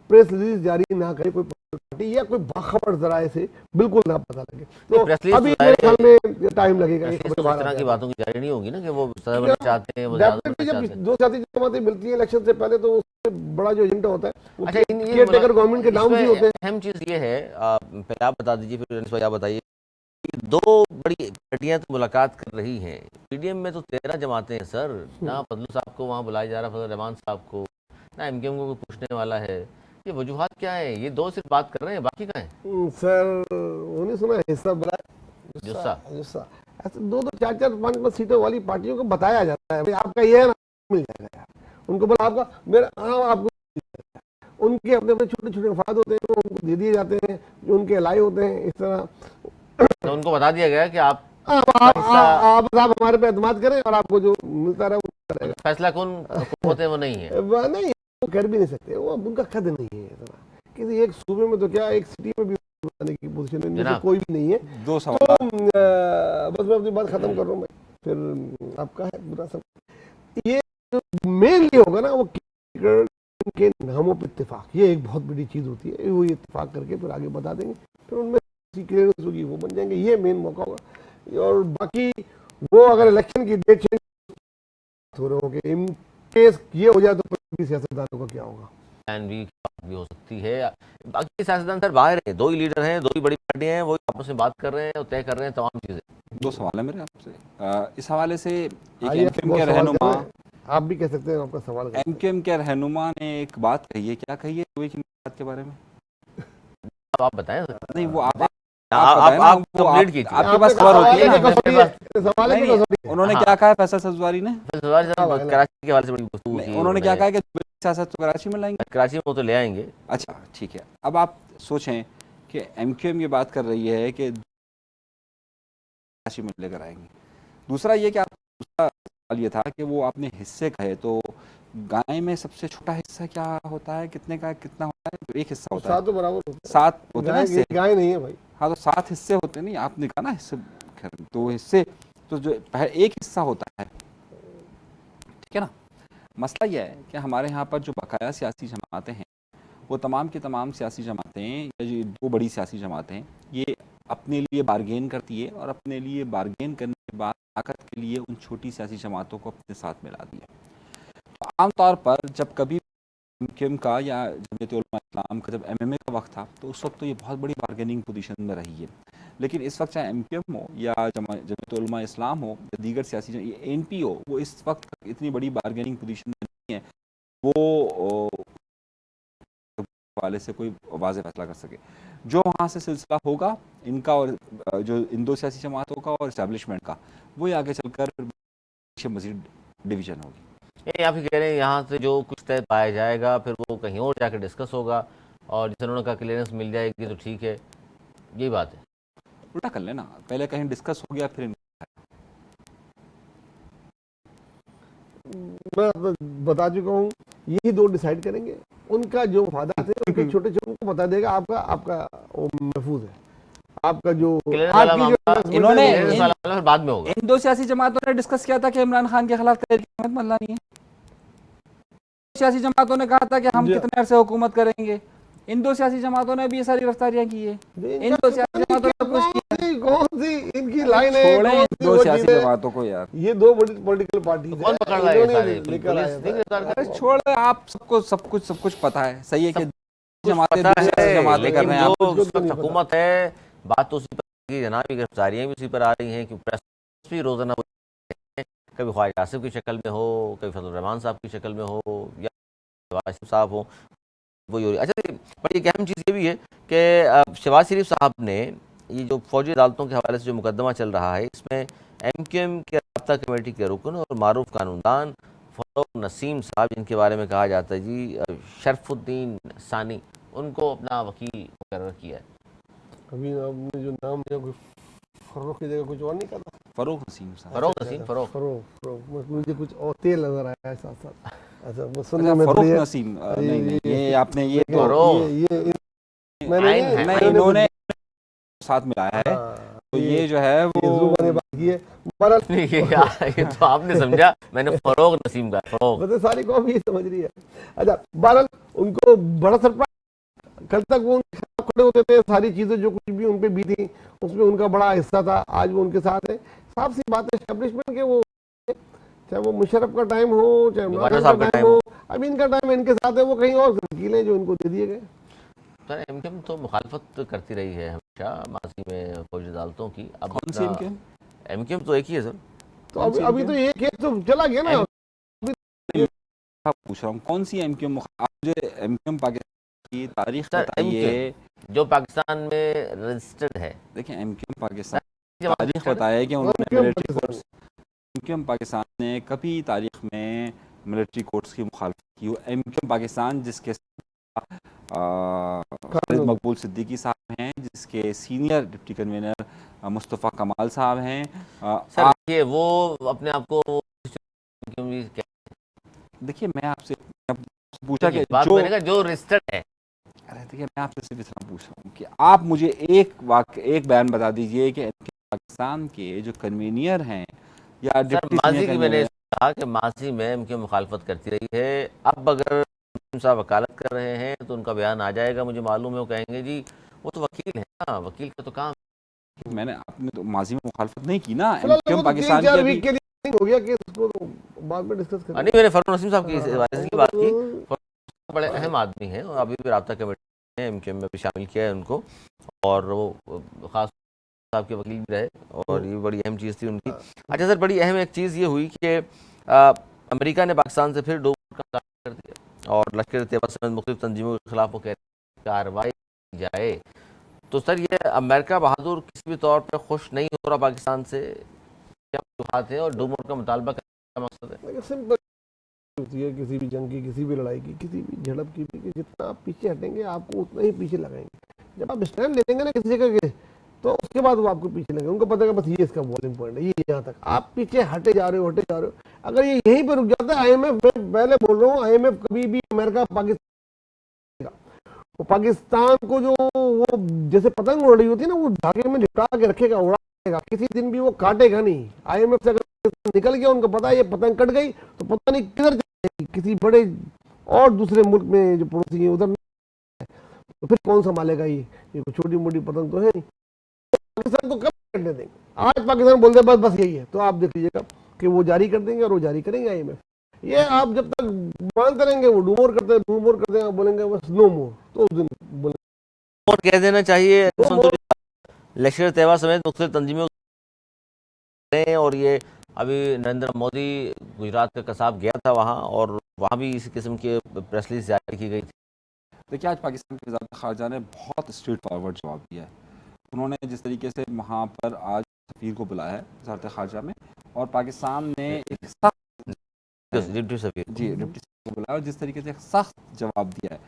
S2: प्रेस रिलीज जारी ना करे कोई पार्टी या कोई बाखबर जराए से बिल्कुल ना पता लगे, तो अभी मेरे ख्याल में टाइम लगेगा।
S1: इस तरह की बातों की जारी नहीं होगी ना कि वो सदर बनना चाहते हैं, वो ज़्यादा बनना चाहते हैं।
S2: दो सियासी जमातें मिलती हैं इलेक्शन से पहले, तो उससे बड़ा जो एजेंडा होता है वो
S1: अच्छा,
S2: केयरटेकर गवर्नमेंट के नाम भी होते हैं।
S1: अहम चीज़ ये है, पहले आप बता दीजिए फिर अनिस भाई आप बताइए, दो बड़ी पार्टियां तो मुलाकात कर रही हैं, पीडीएम में तो 13 जमातें हैं सर, ना फजलू साहब को वहाँ बुलाया जा रहा, फजल रहमान साहब को, ना एमकेएम को पूछने वाला है। ये वजूहात क्या है? ये दो सिर्फ बात कर रहे हैं, बाकी कहाँ है?
S2: सर उन्हें सुना हिस्सा बड़ा जुस्सा ऐसे 2-2, 4-4, 5-5 सीटों वाली पार्टियों को बताया जाता है भाई आपका ये है ना, मिल जाएगा यार, उनको बोला आपका मेरा, हाँ आपको उनके अपने अपने छोटे छोटे मफाद होते हैं, वो उनको दे दिए जाते हैं, जो उनके अलाई होते हैं। इस तरह
S1: तो उनको बता दिया गया कि आप
S2: आप हमारे पे एतमाद करें और आपको जो मिलता रहे वो मिलता रहेगा।
S1: फैसला कौन हुकूमत है वो नहीं है।
S2: नहीं, वो कर भी नहीं सकते, वो अब उनका कद नहीं है इतना। किसी एक सूबे में तो क्या, एक सिटी में भी बनाने की पोजीशन है, इनमें से कोई भी नहीं है।
S3: दो
S2: तो
S3: सवाल
S2: बस मैं अपनी बात खत्म कर रहा हूँ मैं, फिर आपका है पूरा सब। ये जो मेनली होगा ना, वो के नामों पर इत्तेफाक, ये एक बहुत बड़ी चीज होती है। वो इत्तेफाक करके फिर आगे बता देंगे, फिर उनमें क्लियरेंस होगी, वो बन जाएंगे। ये मेन मौका होगा। और बाकी वो अगर इलेक्शन की डेट चेंज हो रहे होंगे, इन केस ये हो जाए तो फिर सियासतदानों का क्या होगा?
S1: प्लान भी हो सकती है। बाकी सियासतदान सर बाहर हैं, दो ही लीडर हैं, दो ही बड़ी पार्टियां हैं, वो आपस में बात कर रहे हैं और तय कर रहे हैं तमाम चीजें।
S3: दो सवाल है मेरे आपसे इस हवाले से। एक
S2: आइए,
S3: एमक्यूएम
S2: वो
S3: के
S2: सवाल
S3: रहनुमा,
S2: करें, आप भी कह सकते हैं, आपका सवाल करें।
S3: एमक्यूएम के रहनुमा ने एक बात कही है, क्या कही है दुबई की बात के बारे में?
S1: अब आप बताएं सर।
S3: नहीं, वो आप
S1: आप कंप्लीट कीजिए।
S3: आपके पास खबर होती है ना।
S2: सवाल है
S3: नहीं,
S2: कि
S3: उन्होंने क्या कहा है फैसल सब्जवारी ने?
S1: कराची के हवाले से बड़ी गुफ्तगू की
S3: उन्होंने क्या कहा है कि दुबई की सियासत तो कराची में लाएंगे।
S1: कराची में वो तो ले आएंगे।
S3: अच्छा, ठीक है। अब आप सोचें कि एमक्यूएम ये बात कर रही है कि कराची में लेकर आएंगे। दूसरा ये कि आप, दूसरा सवाल ये था कि वो आपने हिस्से कहे, तो गाय में सबसे छोटा हिस्सा क्या होता है, कितने का कितना होता है? तो एक हिस्सा होता है,
S2: सात तो बराबर होते हैं।
S3: 7 होते हैं ना हिस्से।
S2: गाय नहीं है भाई।
S3: हाँ, तो 7 हिस्से होते नहीं, आपने कहा ना हिस्से। खैर, तो हिस्से तो जो एक हिस्सा होता है, ठीक है ना। मसला यह है कि हमारे यहाँ पर जो बकाया सियासी जमातें हैं, वो तमाम की तमाम सियासी जमातें, या जो दो बड़ी सियासी जमातें हैं, ये अपने लिए बारगेन करती है और अपने लिए बारगेन करने के बाद ताकत के लिए उन छोटी सियासी जमातों को अपने साथ मिला दिया। तो आमतौर पर जब कभी एमक्यूएम का या जमीयत उलमा इस्लाम का जब एमएमए का वक्त था, तो उस वक्त तो ये बहुत बड़ी बारगेनिंग पोजीशन में रही है। लेकिन इस वक्त चाहे एमक्यूएम हो या जमीयत उलमा इस्लाम हो या दीगर सियासी एनपी हो, वो इस वक्त इतनी बड़ी बारगेनिंग पोजीशन में नहीं है वो वाले से कोई वाज़ेह फैसला कर सके। जो वहाँ से सिलसिला होगा इनका और जो इन दो सियासी जमातों का और इस्टेब्लिशमेंट का, वो आगे चलकर फिर मज़ीद डिवीज़न होगी।
S1: ये आप ही कह रहे हैं यहाँ से जो कुछ तय पाया जाएगा फिर वो कहीं और जाकर डिस्कस होगा, और जिसे उन्होंने कहा क्लियरेंस मिल जाएगी तो ठीक है, यही बात है।
S3: उल्टा कर लेना, पहले कहीं डिस्कस हो गया फिर
S2: मैं बता चुका हूँ, यही दो डिसाइड करेंगे। उनका जो वादा थे उनके छोटे छोटे उनको बता देगा, आपका वो महफूज है। आपका जो
S1: इन्होंने बाद में होगा।
S3: इन दो सियासी जमातों ने डिस्कस किया था कि इमरान खान के खिलाफ तहरीक मल्लानी है। सियासी जमातों ने कहा था कि हम कितने अरसे हुकूमत करेंगे। इन दो सियासी जमातों ने भी ये सारी गिरफ्तारियां की है। इन दो सियासी जमातों ने कुछ किया?
S2: कौन सी इनकी लाइन है?
S3: छोड़ें दो सियासी जमातों को यार,
S2: ये दो बड़ी पॉलिटिकल पार्टी
S1: कौन पकड़ रहा है? लेकर आए।
S3: छोड़, आप सबको सब कुछ पता है। सही है कि जमातें कर रहे हैं,
S1: हुकूमत है, बात तो उसी पर की जनाब, गिरफ्तारियां भी उसी पर आ रही हैं कि प्रेस भी रोजाना कभी ख्वाजा आसिफ की शक्ल में हो, कभी फजल रहमान साहब की शक्ल में हो, या आसिफ साहब हो, वही हो रही। अच्छा, बड़ी एक अहम चीज़ ये भी है कि शहबाज शरीफ साहब ने ये जो फौजी अदालतों के हवाले से जो मुकदमा चल रहा है, इसमें एमक्यूएम के राब्ता कमेटी के रुकन और मारूफ कानूनदान फरोग नसीम साहब, जिनके बारे में कहा जाता है जी शरफुद्दीन सानी, उनको अपना वकील मुकर्रर किया है।
S2: अभी आपने जो नाम लिया, कोई फरोख की जगह कुछ और नहीं करता?
S3: फरोग नसीम साहब,
S2: फरोग मुझे कुछ और तेल नजर आया है साथ साथ। अच्छा, वो सुनने में
S3: फरोग नसीम नहीं, ये आपने ये
S2: मैंने
S3: इन्होंने साथ मिलाया है, तो ये जो है वो
S2: बात की है।
S1: ये तो आपने समझा, मैंने फरोग नसीम का फरोग,
S2: मतलब सारी कौम ये समझ रही है। अच्छा, बहरहाल उनको बड़ा सरप्राइज, कल तक वो खड़े होते थे, सारी चीजें जो कुछ भी उन पे भी थी उसमें उनका बड़ा हिस्सा था, आज वो उनके साथ है। साफ सी बात है, एस्टेब्लिशमेंट के वो, चाहे वो मुशर्रफ का टाइम हो, चाहे इमरान खान का टाइम हो, अब इनका टाइम इनके साथ है, वो कहीं और वकील जो इनको दे दिए गए।
S1: सर एमक्यूएम तो मुखालफत करती रही है हमेशा माजी में फौजी अदालतों की। अब
S3: कौन सी
S1: एमक्यूएम तो एक ही है सर।
S2: तो अभी तो ये केस तो चला गया ना।
S3: पूछ रहा हूँ कौन सी एमक्यूएम, मुझे एमक्यूएम पाकिस्तान की तारीख बताइए
S1: जो पाकिस्तान में रजिस्टर्ड है।
S3: देखिए, एमक्यूएम पाकिस्तान तारीख बताया कि उन्होंने मिलिट्री कोर्ट्स, एमक्यूएम पाकिस्तान ने कभी तारीख में मिलिट्री कोर्ट्स की मुखालफत की। एमक्यूएम पाकिस्तान जिसके खालिद मकबूल सिद्दीकी साहब हैं, जिसके सीनियर डिप्टी कन्वीनर मुस्तफ़ा कमाल साहब हैं।
S1: सर ये वो अपने आप को क्यों भी
S3: देखिए मैं आपसे पूछा कि
S1: बात
S3: जो
S1: मैंने कहा जो रजिस्टर्ड है।
S3: अरे देखिए मैं आपसे सिर्फ इतना पूछ रहा हूँ कि आप मुझे एक बयान बता दीजिए कि पाकिस्तान के जो कन्वीनियर हैं या
S1: सर
S3: डिप्टी सीनियर
S1: माजी की मैंने
S3: कन्वीनियर।
S1: कहा कि माजी में इनकी मुखालफत करती रही है। अब अगर साहब वकालत कर रहे हैं तो उनका बयान आ जाएगा, मुझे मालूम है। वो कहेंगे जी वो तो वकील है ना, वकील का तो काम।
S3: मैंने आपने तो माजी में मुखालफत नहीं की ना,
S2: फिलहाल
S3: एमक्यूएम
S2: वो तो
S3: पाकिस्तान की
S2: 3-4
S3: अभी
S2: वीक के लिए हो गया कि उसको तो बाद में डिस्कस करेंगे।
S1: नहीं, मैंने फरूक नसीम साहब की
S2: हाँ,
S1: वायरस की
S2: वो
S1: बात की।
S2: तो
S1: फरूक बड़े अहम आदमी हैं और अभी भी राब्ता कमेटी में एमक्यूएम में भी शामिल किया है उनको, और वो खास साहब के वकील भी रहे, और ये बड़ी अहम चीज़ थी उनकी। अच्छा सर, बड़ी अहम एक चीज़ ये हुई कि अमेरिका ने पाकिस्तान से फिर 2 वोट का मुतालबा कर दिया और लश्कर तैयबा समेत मुख्तलिफ तंजीमों के खिलाफ वो कह रहे हैं कार्रवाई की जाए। तो सर ये अमेरिका बहादुर किसी भी तौर पर खुश नहीं हो रहा पाकिस्तान से, क्या वजूहात है और 2 वोट का मुतालबा करने का मकसद है?
S2: देखिए सिंपल होती है किसी भी जंग की, किसी भी लड़ाई की, किसी भी झड़प की भी, कि जितना आप पीछे हटेंगे आपको उतना ही पीछे लगाएंगे। जब आप स्टैंड ले लेंगे ना किसी जगह के, तो उसके बाद वो आपको पीछे लगेंगे। उनको पता है कि बस ये इसका बॉलिंग पॉइंट है, ये यहाँ तक। आप पीछे हटे जा रहे हो। अगर ये यहीं पर रुक जाता है, आईएमएफ, मैं पहले बोल रहा हूँ, आईएमएफ कभी भी अमेरिका पाकिस्तान, वो पाकिस्तान को जो वो जैसे पतंग उड़ रही होती है ना, वो धागे में लिपटा के रखेगा, उड़ाएगा, किसी दिन भी वो काटेगा नहीं। आईएमएफ से अगर निकल गया, उनको पता है ये पतंग कट गई तो पता नहीं किधर जाएगी, किसी बड़े और दूसरे मुल्क में जो पड़ोसी है उधर, तो फिर कौन संभालेगा? ये कोई छोटी मोटी पतंग तो है नहीं। पाकिस्तान को कब करने देंगे? आज पाकिस्तान बोलते बस बस यही है, तो आप देख लीजिएगा कि वो जारी कर देंगे, और वो जारी करेंगे आईएमएफ। ये आप जब तक मानते रहेंगे, वो डू मोर करते हैं, बोलेंगे बस नो मोर, तो उस दिन बोलेंगे
S1: और कह देना चाहिए
S2: नो मोर।
S1: लश्कर तैयबा समेत मुख्तलिफ तंजीमों ने। और ये अभी नरेंद्र मोदी गुजरात का कसाब गया था वहाँ, और वहाँ भी इसी किस्म की प्रेस रिलीज जारी की गई थी।
S3: देखिए आज पाकिस्तान के वज़ारत ख़ारजा ने बहुत स्ट्रेट फॉरवर्ड जवाब दिया है। उन्होंने जिस तरीके से वहाँ पर आज सफ़ीर को बुलाया है वज़ारत ख़ारजा में, और पाकिस्तान ने एक सख्त
S1: डिप्टी सफीर
S3: जी डिप्टी सफ़ीर को बुलाया और जिस तरीके से एक सख्त जवाब दिया है,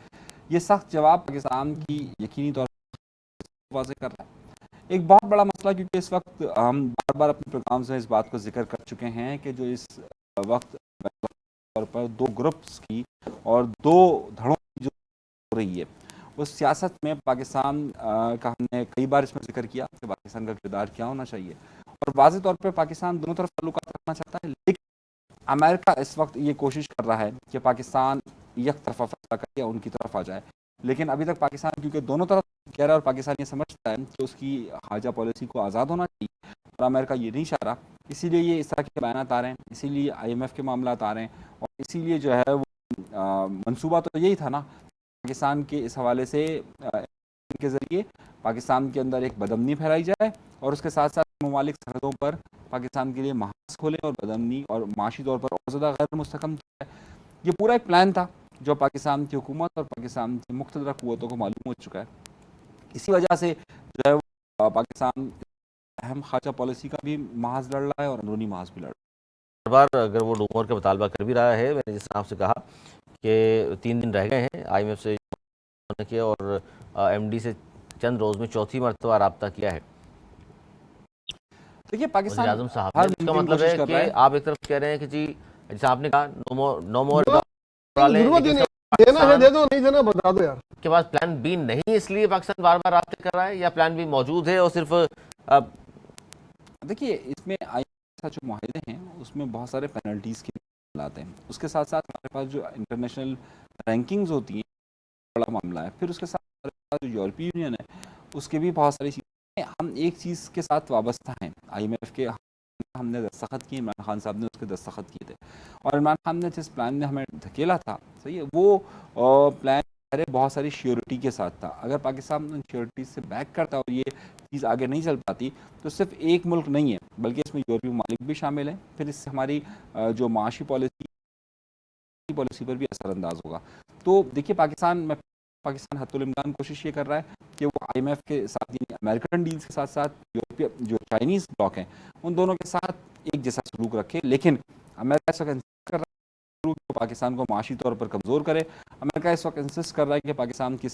S3: ये सख्त जवाब पाकिस्तान की यकीनी तौर पर वाज़ेह कर रहा है। एक बहुत बड़ा मसला, क्योंकि इस वक्त हम बार बार अपने प्रोग्राम्स में इस बात को जिक्र कर चुके हैं कि जो इस वक्त तौर पर 2 ग्रुप्स की और 2 धड़ों की जो हो रही है, उस सियासत में पाकिस्तान का हमने कई बार इसमें जिक्र किया कि पाकिस्तान का किरदार क्या होना चाहिए, और वाज़ेह तौर पर पाकिस्तान दोनों तरफ ताल्लुकात रखना चाहता है। लेकिन अमेरिका इस वक्त ये कोशिश कर रहा है कि पाकिस्तान एक तरफा फैसला करे या उनकी तरफ आ जाए। लेकिन अभी तक पाकिस्तान क्योंकि दोनों तरफ कह रहा है, और पाकिस्तान ये समझता है कि उसकी खारजा पॉलिसी को आज़ाद होना चाहिए, और अमेरिका ये नहीं चाह रहा, इसीलिए ये इस तरह के बयान आ रहे हैं, इसीलिए IMF के मामला आ रहे हैं, और इसीलिए जो है वो मंसूबा तो यही था ना, पाकिस्तान के इस हवाले से के ज़रिए पाकिस्तान के अंदर एक बदअमनी फैलाई जाए, और उसके साथ साथ ममालिक सरहदों पर पाकिस्तान के लिए महाज खोलें और बदअमनी और माशी तौर पर और ज़्यादा गैर मुस्तकम किया है। ये पूरा एक प्लान था जो पाकिस्तान की हुकूमत और पाकिस्तान की मुख्तलिफ क़ुव्वतों को मालूम हो चुका है। इसी वजह से जो है वो पाकिस्तान अहम खारजा पॉलिसी का भी महाज लड़ रहा है और अंदरूनी महाज भी लड़ रहा
S1: बार अगर वो डोमोर का मुतालबा कर भी रहा है, मैंने जिस तरह आपसे कहा कि 3 दिन रह गए हैं IMF से किया, और MD से चंद रोज़ में चौथी मरतबा रब्ता किया है
S3: है। देखिए पाकिस्तान
S1: वज़ीर-ए-आज़म साहब
S3: हर
S1: ने। इसका
S3: मुमकिन
S1: मतलब
S3: कोशिश
S1: है
S3: कर
S1: कि
S3: रहा है।
S1: आप एक तरफ कह रहे हैं कि जी जैसे आपने कहा नो मोर
S2: जरूरत ही नहीं, देना है दे दो, नहीं देना बता दो यार।
S1: के पास प्लान बी नहीं, इसलिए पाकिस्तान बार बार राब्ते कर रहा है, या प्लान बी मौजूद है और सिर्फ
S3: देखिए इसमें IMF के जो माहिदे हैं उसमें बहुत सारे पेनल्टीज़ के लाते हैं, उसके साथ साथ हमारे पास जो इंटरनेशनल रैंकिंग्स होती हैं बड़ा मामला है, फिर उसके साथ हमारे पास जो यूरोपीय यूनियन है उसके भी बहुत सारी चीज़ें। हम एक चीज़ के साथ वाबस्ता हैं, IMF के हमने दस्तखत किए, इमरान खान साहब ने उसके दस्तखत किए थे, और इमरान खान ने जिस प्लान में हमें धकेला था, सही है, वो प्लान बहुत सारी श्योरिटी के साथ था। अगर पाकिस्तान उन श्योरिटी से बैक करता और ये चीज़ आगे नहीं चल पाती, तो सिर्फ एक मुल्क नहीं है बल्कि इसमें यूरोपीय ममालिक भी शामिल हैं, फिर इससे हमारी जो माशी पॉलिसी पर भी असरअंदाज होगा। तो देखिए पाकिस्तान हत्तुल इम्कान कोशिश ये कर रहा है कि वो IMF के साथ यानी अमेरिकन डील्स के साथ साथ यूरोपीय जो चाइनीज़ ब्लॉक हैं उन दोनों के साथ एक जैसा सलूक रखे, लेकिन अमेरिका इसका शुरू की, पाकिस्तान को माशी तौर पर कमज़ोर करे। अमेरिका इस वक्त इंसिस्ट कर रहा है कि पाकिस्तान की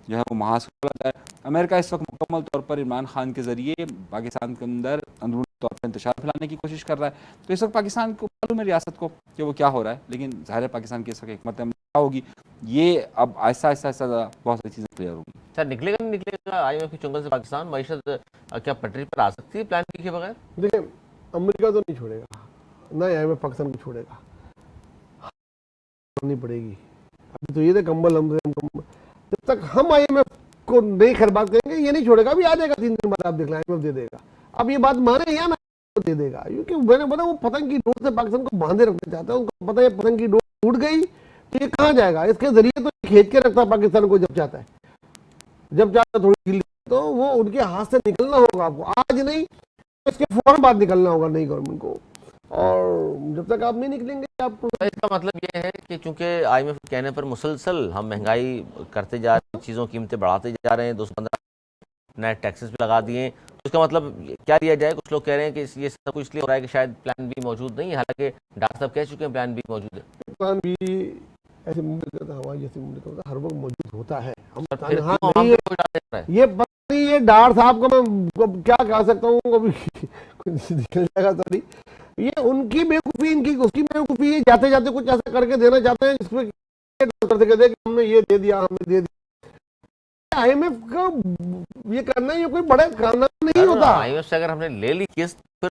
S3: जो है वो महाज खोला जाए। अमेरिका इस वक्त मुकम्मल तौर पर इमरान खान के ज़रिए पाकिस्तान के अंदर अंदरूनी तौर पर इंतशार फैलाने की कोशिश कर रहा है। तो इस वक्त पाकिस्तान को मालूम है, रियासत को, कि वो क्या हो रहा है, लेकिन ज़ाहिर है पाकिस्तान की इस वक्त हिकमत अमली क्या होगी, ये अब आहिस्ता आहिस्ता बहुत सारी चीज़ें क्लियर होगी।
S1: सर निकलेगा नहीं निकलेगा IMF की चुंगल से पाकिस्तान, मईशत क्या पटरी पर आ सकती है प्लान बी के बगैर?
S2: देखिए, अमेरिका तो नहीं छोड़ेगा, ना IMF पाकिस्तान को छोड़ेगा, करनी पड़ेगी। अभी तो ये थे कंबल हम कंबल, जब तक हम IMF को नहीं खैरबाद करेंगे ये नहीं छोड़ेगा। अभी आ जाएगा 3 दिन बाद, आप देख लें IMF दे देगा। अब ये बात माने या ना दे देगा, क्योंकि मैंने बोला वो पतंग की डोर से पाकिस्तान को बांधे रखना चाहता है। उनको पता है पतंग की डोर टूट गई तो ये कहाँ जाएगा, इसके जरिए तो खींच के रखता है पाकिस्तान को जब चाहता है, जब चाहता है थोड़ी ढीली, तो वो उनके हाथ से निकलना होगा आपको, आज नहीं तो इसके फौरन बाद निकलना होगा नई गवर्नमेंट को। और जब तक आप नहीं निकलेंगे आप,
S1: तो इसका मतलब ये है कि चूंकि IMF के कहने पर मुसलसल हम महंगाई करते जा रहे हैं, चीज़ों की कीमतें बढ़ाते जा रहे हैं, 215 नए टैक्सेस भी लगा दिए, तो इसका मतलब क्या लिया जाए? कुछ लोग कह रहे हैं कि ये सब कुछ इसलिए हो रहा है कि शायद प्लान बी मौजूद नहीं है, हालांकि डॉक्टर साहब कह चुके हैं प्लान बी मौजूद है।
S2: प्लान भी ऐसे मुल्क का, हमारे जैसे मुल्क का हर वक्त मौजूद होता है। हम
S1: सर फिर
S2: हाँ
S1: क्यों
S2: नहीं
S1: हम
S2: है,
S1: पे कोई डाल देता है?
S2: ये पता नहीं, ये डार साहब को मैं क्या कह सकता हूँ, कभी कुछ निकल जाएगा सॉरी। ये उनकी बेवकूफ़ी, इनकी उसकी बेवकूफ़ी, ये जाते जाते कुछ ऐसा करके देना चाहते हैं जिसमें हमने ये दे दिया, हमने दे दिया। IMF का ये करना ये कोई बड़ा खाना नहीं होता।
S1: IMF से अगर हमने ले ली किस्त, फिर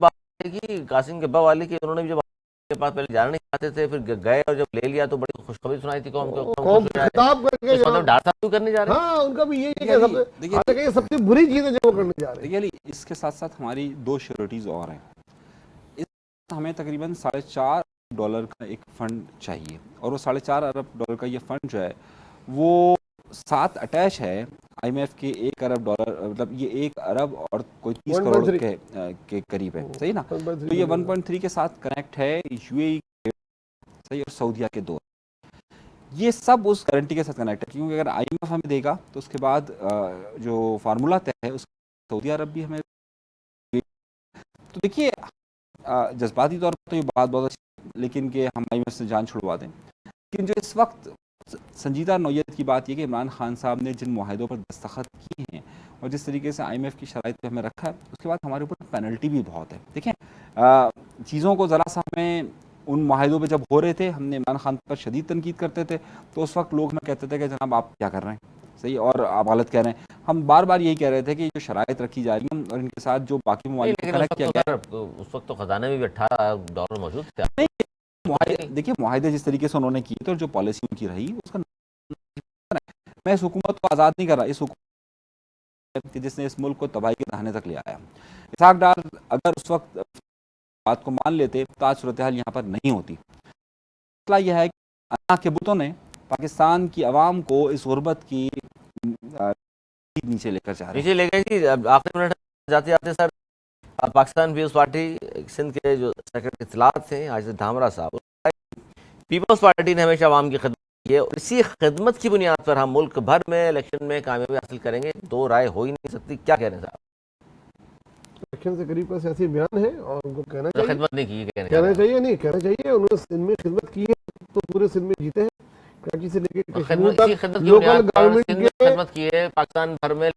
S1: बात है कि कासिम गब्बा वाले की, उन्होंने भी जब के पास पहले जाना नहीं चाहते थे, फिर गए और जब ले लिया तो बड़ी खुशखबरी सुनाई थी कौम को,
S2: कौम खिताब करके,
S1: मतलब डॉक्टर साहब क्यों करने जा रहे हैं?
S2: हाँ उनका भी यही है कि सबसे बुरी चीज़ है जो वो करने जा रहे हैं।
S3: देखिए, इसके साथ साथ हमारी 2 श्योरिटीज़ और हैं। हमें तकरीबन $4.5 का एक फ़ंड चाहिए, और वो $4.5 का ये फ़ंड जो है वो साथ अटैच है IMF के $1 अरब, मतलब ये 1 अरब और कोई 30 करोड़ के करीब है, सही ना। तो ये 1.3 के साथ कनेक्ट है UAE सही, और सऊदीया के 2। ये सब उस गारंटी के साथ कनेक्ट है, क्योंकि अगर IMF हमें देगा तो उसके बाद जो फार्मूला तय है उस सऊदी अरब भी हमें। तो देखिए, जज्बाती तौर पर तो ये बात बहुत अच्छी, लेकिन कि हम IMF से जान छुड़वा दें, लेकिन जो इस वक्त संजीदा नौयत की बात यह कि इमरान खान साहब ने जिन मुआहदों पर दस्तखत किए हैं और जिस तरीके से IMF की शराइत पे हमें रखा है, उसके बाद हमारे ऊपर पेनल्टी भी बहुत है। देखें, चीज़ों को ज़रा सा हमें उन मुआहदों पे जब हो रहे थे, हमने इमरान खान पर शदीद तनकीद करते थे, तो उस वक्त लोग हमें कहते थे कि जनाब आप क्या कर रहे हैं, सही, और आप गलत कह रहे हैं। हम बार बार यही कह रहे थे कि जो शराइत रखी जा रही है और इनके साथ जो बाकी ममालिक को कनेक्ट किया गया,
S1: उस वक्त तो खजाने में भी $18 मौजूद थे।
S3: देखिए, मुआहदे जिस तरीके से उन्होंने किए थे और जो पॉलिसी उनकी रही, उसका मैं इस हुकूमत को आज़ाद नहीं कर रहा, इस हुकूमत जिसने इस मुल्क को तबाही के दहाने तक ले आया। इसहाक डार अगर उस वक्त बात को मान लेते तो आज सूरत हाल यहाँ पर नहीं होती। मसला यह है कि अल्लाह के बुतों ने पाकिस्तान की आवाम को इस गुर्बत की नीचे लेकर जा रहे हैं।
S1: नीचे ले गए जी। आखिरी मिनट जाते जाते sir, Pakistan Peoples Party Sindh के जो सेक्रेटरी इत्तलात थे आजिज धामरा साहब, पीपल्स पार्टी ने हमेशा आवाम की खिदमत की है और इसी खिदमत की बुनियाद पर हम मुल्क भर में इलेक्शन में कामयाबी हासिल करेंगे, दो राय हो ही नहीं सकती। क्या कह रहे हैं साहब?
S2: इलेक्शन से करीब का सियासी बयान है और उनको कहना चाहिए,
S1: खिदमत नहीं की,
S2: कहना चाहिए, नहीं कहना चाहिए। उन्होंने सिंध में खिदमत की है तो पूरे सिंध में जीते हैं, कराची से लेकर कश्मीर तक लोकल गवर्नमेंट की
S1: खिदमत की है पाकिस्तान भर में।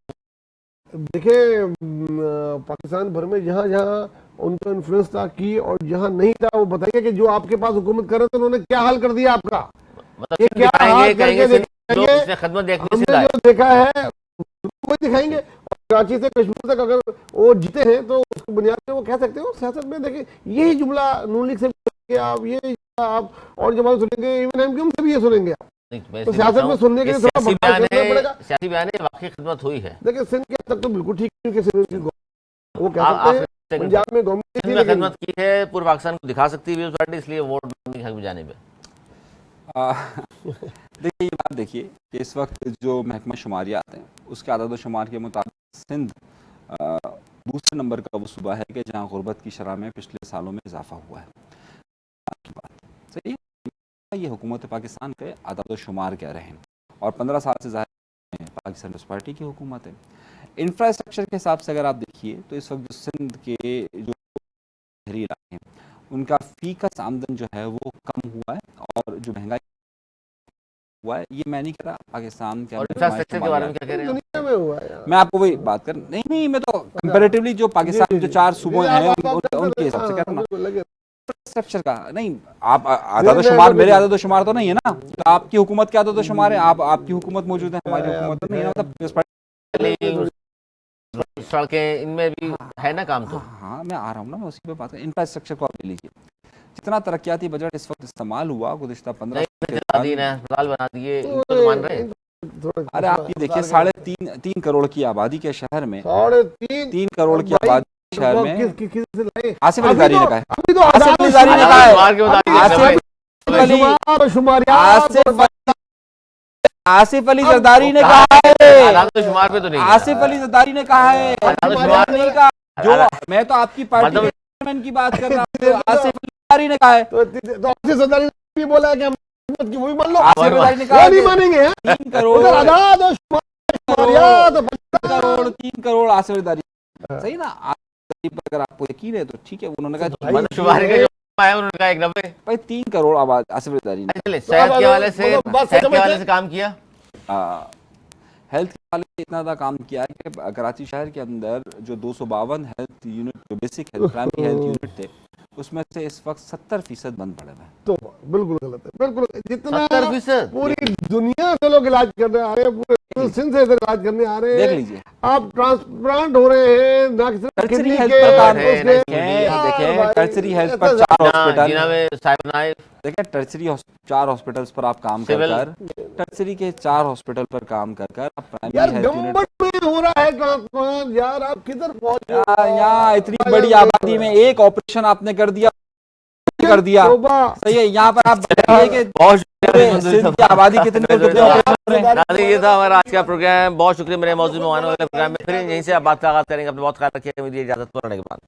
S2: देखिए, पाकिस्तान भर में जहाँ जहाँ उनका इन्फ्लुएंस था की और जहाँ नहीं था वो बताइए कि जो आपके पास हुकूमत कर रहे थे उन्होंने क्या हाल कर दिया आपका,
S1: मतलब
S2: ये क्या हाल करके
S1: दिखाएंगे, खिदमत देखने से
S2: जो देखा है वो दिखाएंगे। और कराची से कश्मीर तक अगर वो जीते हैं तो उसकी बुनियाद पे वो कह सकते हो। सियासत में देखिए यही जुमला नून लीग से भी आप, ये आप और जमात सुनेंगे, इवन MQM से भी ये सुनेंगे आप। तो सियासत में सुनने के लिए थोड़ा बर्दाश्त करना पड़ेगा।
S1: सियासी बयान है, वाकई खिदमत हुई है।
S2: देखिए सिंध के तक तो बिल्कुल ठीक है, वो कह सकते हैं पंजाब में गवर्नमेंट
S1: खिदमत की है, पूरे पाकिस्तान को दिखा सकती है पीपल्स पार्टी, इसलिए वोट मांगने के हक में जाने पे।
S3: देखिए, ये बात देखिए कि इस वक्त जो महकमा शुमारियात हैं उसके आदाद व शुमार के मुताबिक सिंध दूसरे नंबर का वो सूबा है कि जहाँ गुर्बत की शरह में पिछले सालों में इजाफा हुआ है। सही, ये हुकूमत पाकिस्तान के आदाद व शुमार कह रहे हैं और 15 साल से ज़्यादा पाकिस्तान पीपल्स पार्टी की हुकूमत है। इंफ्रास्ट्रक्चर के हिसाब से अगर आप देखिए तो इस वक्त जो सिंध के जो शहरी इलाके हैं उनका फीकस आमदन जो है वो कम हुआ है और जो महंगाई हुआ है, ये मैं नहीं कह रहा पाकिस्तान के
S1: और
S3: अंदर
S1: इंफ्रास्ट्रक्चर के बारे में क्या कह रहे हैं
S2: दुनिया में हुआ है यार।
S3: मैं आपको वही बात कर नहीं मैं तो कंपैरेटिवली जो पाकिस्तान जो 4 सूबे हैं उनके हिसाब से कह रहा हूँ ना इंफ्रास्ट्रक्चर का नहीं। आप आदत शुमार मेरे आदत शुमार तो नहीं है ना, तो आपकी हुकूमत के आदत शुमार है, आप आपकी हुकूमत मौजूद है, हमारी हुकूमत तो नहीं है, मतलब
S1: सड़कें इनमें भी है ना काम तो।
S3: हाँ मैं आ रहा हूँ ना, मैं उसी पे बात कर इंफ्रास्ट्रक्चर को आप ले लीजिए। जितना तरक्याती बजट इस वक्त इस्तेमाल हुआ गुज़िश्ता 15
S1: अस्पताल बना दिए, इनको तो मान रहे हैं।
S3: अरे आप ये देखिए 3.5 करोड़ की आबादी के शहर में
S2: 3.5
S3: करोड़ की आबादी के शहर में
S2: किसी से लाए?
S3: आसिफ अली ज़ारी ने कहा है,
S2: अभी तो
S3: आसिफ अली ज़ारी ने कहा है, आसिफ अली जरदारी ने कहा है,
S1: शुमार पे तो नहीं
S3: आसिफ अली जरदारी ने कहा है,
S1: शुमार
S3: नहीं कहा जो मैं तो आपकी पार्टी के चेयरमैन की बात कर रहा हूँ, आसिफ अली जरदारी ने कहा है,
S2: तो आसिफ जरदारी ने भी बोला है कि हम हुकूमत की वो भी मान लो,
S3: आसिफ अली जरदारी ने
S2: वो
S3: कहा
S2: नहीं मानेंगे
S3: 3 करोड़
S2: उधर आजाद और शुमारियात और
S3: 3 करोड़ आसिफ अली जरदारी, सही ना। अगर आपको यकीन है तो ठीक है, उन्होंने कहा
S1: शुमारी के जो आया उन्होंने कहा 190
S3: भाई 3 करोड़ आबाद आसिफ अली जरदारी ने
S1: चले सेहत के हवाले से काम किया,
S3: हेल्थ के वाले से इतना ज़्यादा काम किया है कि कराची शहर के अंदर जो 252 हेल्थ यूनिट जो basic health primary health unit थे उसमें से इस वक्त 70% बंद पड़े हुए हैं।
S2: तो बिल्कुल गलत है, बिल्कुल जितना
S1: 70%
S2: पूरी दुनिया से लोग इलाज करने आ रहे हैं, पूरे सिंध से इधर इलाज करने आ रहे हैं,
S3: देख लीजिए
S2: आप ट्रांसप्लांट हो रहे हैं ना कि सिर्फ
S3: टर्सरी
S2: किडनी
S3: हेल्थ
S2: के,
S3: पर काम
S2: उसके-
S3: देखें टर्सरी हेल्थ
S2: ऐसा
S3: पर 4 हॉस्पिटल
S1: जिना में साहिब नाइफ
S3: देखें टर्सरी 4 हॉस्पिटल्स पर आप काम कर कर टर्सरी के 4 हॉस्पिटल पर काम कर कर आप प्राइमरी
S2: यार
S3: हेल्थ यूनिट
S2: गंबट में हो रहा है ट्रांसप्लांट, यार आप किधर पहुंच रहे हो?
S3: यहाँ इतनी बड़ी आबादी में एक ऑपरेशन आपने कर दिया
S2: तौबा।
S3: सही है। यहाँ पर आप बताइए कि
S1: बहुत
S3: सिंध की आबादी कितनी है, कितने ऑपरेशन हो रहे हैं।
S1: नाज़रीन, ये था हमारा आज का प्रोग्राम। बहुत शुक्रिया मेरे मौजूद में आने वाले प्रोग्राम में फिर यहीं से आप बात का आगाज करेंगे। अपने बहुत ख्याल रखिए, मुझे इजाजत, पुराने के बाद।